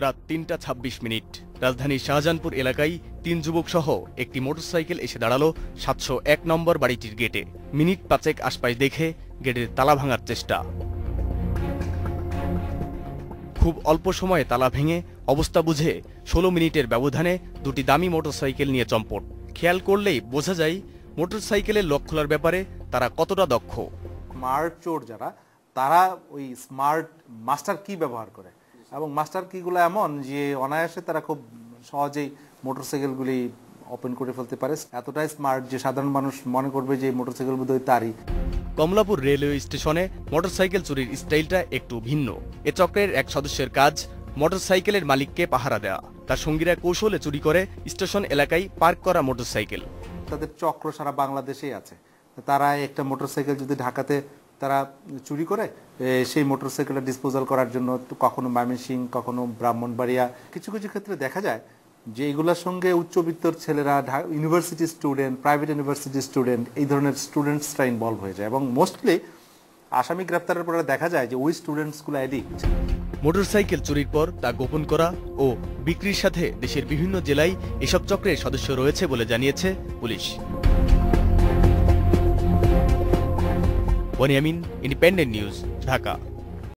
রাত ৩:২৬ রাজধানীর শাহজাহানপুর এলাকায় ৩ যুবক সহ একটি মোটরসাইকেল এসে দাঁড়ালো ৭০১ নম্বর বাড়িটির গেটে। মিনিট ৫ আশপাশ দেখে গেটের তালা ভাঙার চেষ্টা। খুব অল্প সময়ে তালা ভেঙে অবস্থা বুঝে ১৬ মিনিটের ব্যবধানে দুটি দামি মোটরসাইকেল নিয়ে চম্পট। খেয়াল করলেই বোঝা যায় মোটরসাইকেলের লক খোলার ব্যাপারে তারা কতটা দক্ষ। স্মার্ট চোর যারা, তারা ওই স্মার্ট মাস্টার কি ব্যবহার করে এবং মাস্টার কিগুলো এমন যে অনায়াসে তারা খুব সহজেই মোটরসাইকেলগুলি ওপেন করে ফেলতে পারে। এতটাই স্মার্ট যে সাধারণ মানুষ মনে করবে যে মোটরসাইকেল বোধহয় তারই। কমলাপুর রেলওয়ে স্টেশনে মোটরসাইকেল চুরির স্টাইলটা একটু ভিন্ন। এ চক্রের এক সদস্যের কাজ মোটরসাইকেলের মালিককে পাহারা দেওয়া। তার সঙ্গীরা কৌশলে চুরি করে স্টেশন এলাকায় পার্ক করা মোটরসাইকেল। তাদের চক্র সারা বাংলাদেশেই আছে। তারা একটা মোটরসাইকেল যদি ঢাকাতে তারা চুরি করে, সেই মোটরসাইকেলটা ডিসপোজাল করার জন্য কখনো ময়মনসিংহ, কখনো ব্রাহ্মণবাড়িয়া, কিছু কিছু ক্ষেত্রে দেখা যায় যে এগুলোর সঙ্গে উচ্চবিত্তর ছেলেরা, university student, private university student, এই ধরনের স্টুডেন্টসরা ইনভলভ হয়ে যায় এবং মোস্টলি আসামি গ্রেপ্তারের পরে দেখা যায় যে ওই স্টুডেন্টসগুলো অ্যাডিক্ট। মোটরসাইকেল চুরির পর তা গোপন করা ও বিক্রির সাথে দেশের বিভিন্ন জেলায় এসব চক্রের সদস্য রয়েছে বলে জানিয়েছে police. Boni Amin, independent news, Dhaka.